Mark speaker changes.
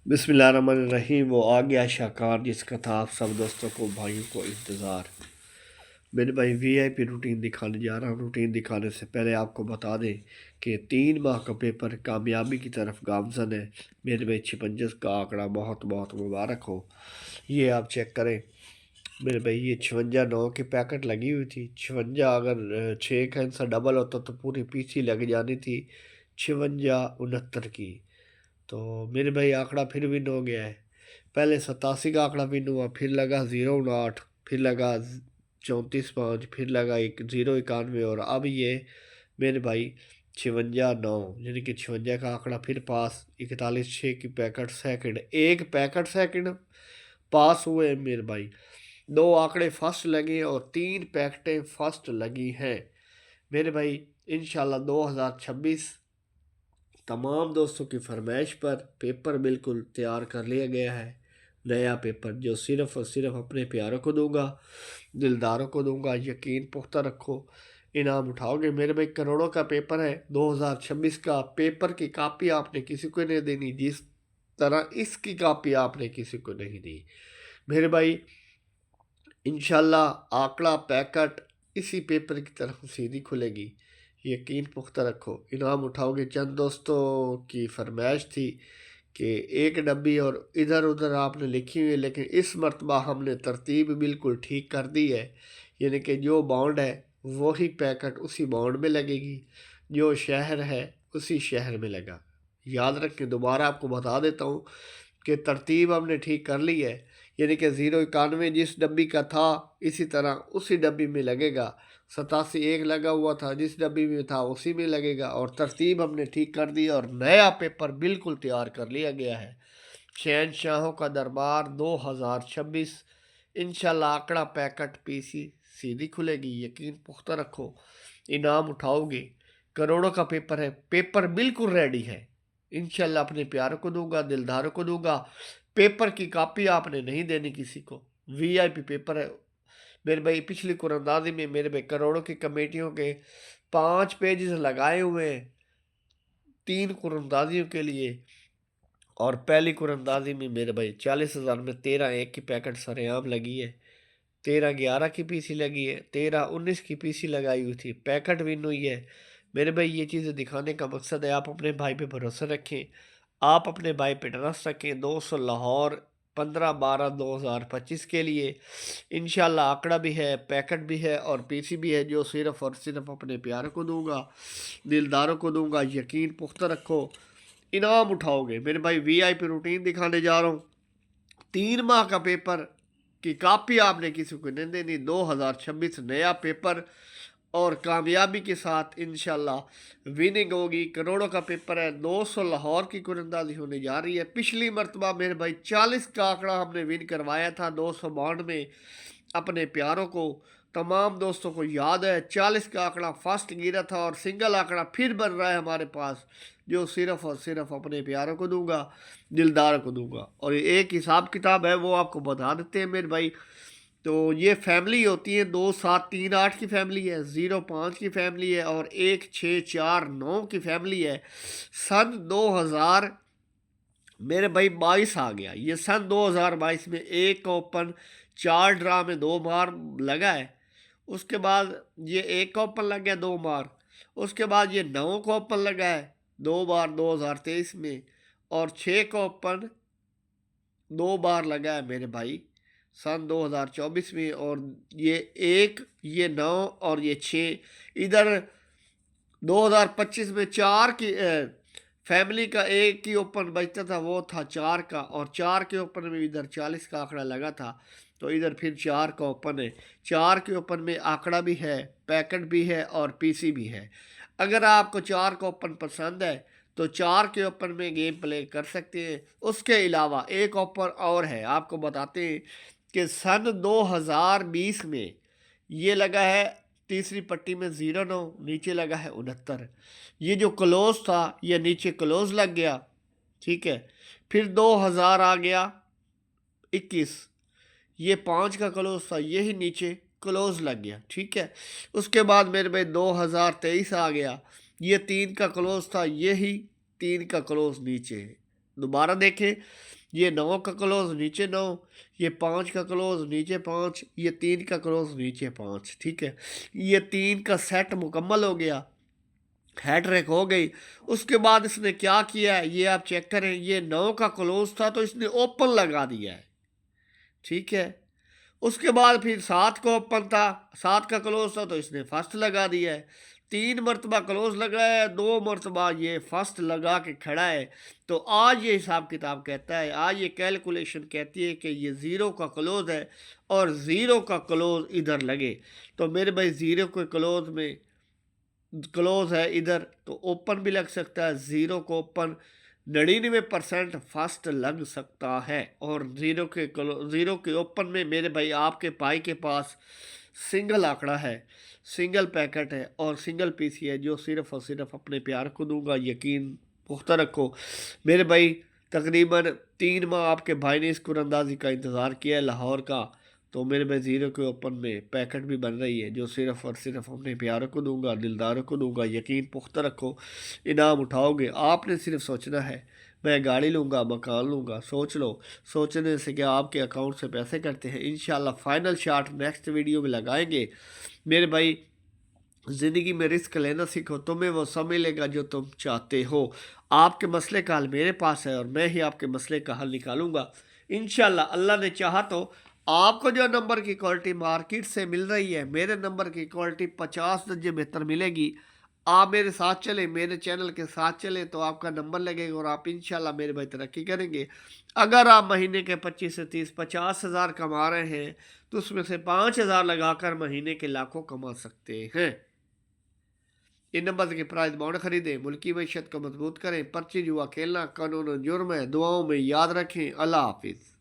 Speaker 1: बिस्मिल्लाहिर्रहमानिर्रहीम। वो आ गया शाकार जिसका था आप सब दोस्तों को भाइयों को इंतज़ार। मेरे भाई वीआईपी रूटीन दिखाने जा रहा हूँ। रूटीन दिखाने से पहले आपको बता दें कि 3 माह का पेपर कामयाबी की तरफ गामजन है। मेरे भाई 56 का आंकड़ा बहुत बहुत मुबारक हो। ये आप चेक करें मेरे भाई, ये 56 9 की पैकेट लगी हुई थी। 56 अगर 6 का इनसा डबल होता तो पूरी पीछी लग जानी थी 56 69 की। तो मेरे भाई आंकड़ा फिर विन हो गया है। पहले 87 का आंकड़ा विन हुआ, फिर लगा 0 9, फिर लगा 34 5, फिर लगा 0 91 और अब ये मेरे भाई 56 9, यानी कि 56 का आंकड़ा फिर पास। 41 6 की पैकेट सेकंड, एक पैकेट सेकंड पास हुए मेरे भाई। 2 आंकड़े फर्स्ट लगे और 3 पैकेटें फर्स्ट लगी हैं मेरे भाई। इंशाल्लाह 2026 तमाम दोस्तों की फरमाइश पर पेपर बिल्कुल तैयार कर लिया गया है। नया पेपर जो सिर्फ़ और सिर्फ अपने प्यारों को दूंगा, दिलदारों को दूंगा। यकीन पुख्ता रखो, इनाम उठाओगे मेरे भाई। करोड़ों का पेपर है 2026 का। पेपर की कापी आपने किसी को नहीं देनी, जिस तरह इसकी कापी आपने किसी को नहीं दी मेरे भाई। इंशाल्लाह आंकड़ा पैकेट इसी पेपर की तरफ सीधी खुलेगी, यकीन पुख्ता रखो। इनाम उठाओगे। चंद दोस्तों की फरमाइश थी कि एक डब्बी और इधर उधर आपने लिखी हुई है, लेकिन इस मरतबा हमने तरतीब बिल्कुल ठीक कर दी है। यानी कि जो बाउंड है वही पैकेट उसी बाउंड में लगेगी, जो शहर है उसी शहर में लगा। याद रखें, दोबारा आपको बता देता हूँ कि तरतीब हमने ठीक कर ली है। यानी कि 0 91 जिस डब्बी का था इसी तरह उसी डब्बी में लगेगा। 87 1 लगा हुआ था, जिस डब्बी में था उसी में लगेगा। और तरतीब हमने ठीक कर दी और नया पेपर बिल्कुल तैयार कर लिया गया है। शहनशाहों का दरबार 2026 इंशाल्लाह आंकड़ा पैकेट पीसी सीधी खुलेगी, यकीन पुख्ता रखो। इनाम उठाओगे। करोड़ों का पेपर है, पेपर बिल्कुल रेडी है। इंशाल्लाह अपने प्यारों को दूंगा, दिलदारों को दूंगा। पेपर की कॉपी आपने नहीं देनी किसी को। वीआईपी पेपर है मेरे भाई। पिछली कुरंदाजी में मेरे भाई करोड़ों की कमेटियों के 5 पेजेस लगाए हुए हैं 3 कुरंदाजियों के लिए। और पहली कुरंदाजी में मेरे भाई 40,000 में 13 1 की पैकेट सरेआम लगी है। 13 11 की पीसी लगी है, 13 19 की पीसी लगाई हुई थी, पैकेट विन हुई है मेरे भाई। ये चीज़ें दिखाने का मकसद है आप अपने भाई पे भरोसा रखें, आप अपने भाई पे ट्रस्ट रखें। 200 लाहौर 15 12 2025 के लिए इंशाल्लाह आंकड़ा भी है, पैकेट भी है और पीसी भी है, जो सिर्फ़ और सिर्फ अपने प्यार को दूंगा, दिलदारों को दूंगा। यकीन पुख्ता रखो, इनाम उठाओगे मेरे भाई। वीआईपी रूटीन दिखाने जा रहा हूँ। 3 माह का पेपर की कापी आपने किसी को नहीं देनी। 2026 नया पेपर और कामयाबी के साथ इंशाल्लाह विनिंग होगी। करोड़ों का पेपर है। 200 लाहौर की कुरंदाजी होने जा रही है। पिछली मरतबा मेरे भाई 40 का आंकड़ा हमने विन करवाया था 292 में अपने प्यारों को। तमाम दोस्तों को याद है 40 का आंकड़ा फर्स्ट गिरा था और सिंगल आंकड़ा फिर बन रहा है हमारे पास, जो सिर्फ और सिर्फ अपने प्यारों को दूंगा, दिलदार को दूंगा। और एक हिसाब किताब है वो आपको बता देते हैं मेरे भाई। तो ये फैमिली होती है 2 7 3 8 की फैमिली है, 0 5 की फैमिली है और 1 6 4 9 की फैमिली है। सन 2000 मेरे भाई 22 आ गया। ये सन 2022 में एक का ओपन 4 ड्रा में 2 बार लगा है। उसके बाद ये एक का ओपन लग गया 2 बार। उसके बाद ये 9 का ओपन लगा है 2 बार 2023 में। और 6 का ओपन 2 बार लगा है मेरे भाई सन 2024 में। और ये 1 ये 9 और ये 6 इधर 2025 में 4 की फैमिली का एक ही ओपन बचता था, वो था 4 का। और 4 के ओपन में इधर 40 का आंकड़ा लगा था, तो इधर फिर 4 का ओपन है। 4 के ओपन में आंकड़ा भी है, पैकेट भी है और पीसी भी है। अगर आपको 4 का ओपन पसंद है तो 4 के ओपन में गेम प्ले कर सकते हैं। उसके अलावा एक ओपन और है, आपको बताते हैं कि सन 2020 में ये लगा है तीसरी पट्टी में 09, नीचे लगा है 69। ये जो क्लोज था ये नीचे क्लोज लग गया, ठीक है। फिर 2000 आ गया 21, ये 5 का क्लोज था, यही नीचे क्लोज लग गया, ठीक है। उसके बाद मेरे भाई 2023 आ गया, ये 3 का क्लोज था, यही 3 का क्लोज नीचे है। दोबारा देखें, ये 9 का क्लोज नीचे 9, ये 5 का क्लोज नीचे 5, ये 3 का क्लोज नीचे 5। ठीक है, ये 3 का सेट मुकम्मल हो गया, हैट्रिक हो गई। उसके बाद इसने क्या किया है ये आप चेक करें, ये 9 का क्लोज था तो इसने ओपन लगा दिया है। ठीक है, उसके बाद फिर 7 को ओपन था, 7 का क्लोज था तो इसने फर्स्ट लगा दिया है। 3 मरतबा क्लोज लगाया है, 2 मरतबा ये फर्स्ट लगा के खड़ा है। तो आज ये हिसाब किताब कहता है, आज ये कैलकुलेशन कहती है कि ये 0 का क्लोज है और 0 का क्लोज इधर लगे। तो मेरे भाई 0 के क्लोज में क्लोज है इधर तो ओपन भी लग सकता है, 0 को ओपन 99% फर्स्ट लग सकता है। और 0 के ओपन में मेरे भाई आपके पाई के पास सिंगल आंकड़ा है, सिंगल पैकेट है और सिंगल पीसी है जो सिर्फ़ और सिर्फ अपने प्यार को दूंगा। यकीन पुख्ता रखो मेरे भाई, तकरीबन 3 माह आपके भाई ने इस कुरंदाजी का इंतज़ार किया है लाहौर का। तो मेरे भाई 0 के ओपन में पैकेट भी बन रही है जो सिर्फ़ और सिर्फ अपने प्यारों को दूंगा, दिलदारों को दूंगा। यकीन पुख्ता रखो, इनाम उठाओगे। आपने सिर्फ सोचना है मैं गाड़ी लूँगा, मकान लूँगा। सोच लो, सोचने से क्या आपके अकाउंट से पैसे करते हैं। इंशाल्लाह फाइनल शॉट नेक्स्ट वीडियो में लगाएंगे। मेरे भाई ज़िंदगी में रिस्क लेना सीखो, तुम्हें वो सब मिलेगा जो तुम चाहते हो। आपके मसले का हल मेरे पास है और मैं ही आपके मसले का हल निकालूंगा इंशाल्लाह। अल्लाह ने चाहा तो आपको जो नंबर की क्वालिटी मार्केट से मिल रही है, मेरे नंबर की क्वालिटी 50 दर्जे बेहतर मिलेगी। आप मेरे साथ चलें, मेरे चैनल के साथ चलें तो आपका नंबर लगेगा और आप इंशाल्लाह मेरे भाई तरक्की करेंगे। अगर आप महीने के 25 से 30 50 हज़ार कमा रहे हैं तो उसमें से 5,000 लगाकर महीने के लाखों कमा सकते हैं। इन नंबर के प्राइज बॉन्ड खरीदें, मुल्की मैशत को मजबूत करें। पर्ची जुआ खेलना कानून जुर्म है। दुआओं में याद रखें। अल्लाह हाफिज़।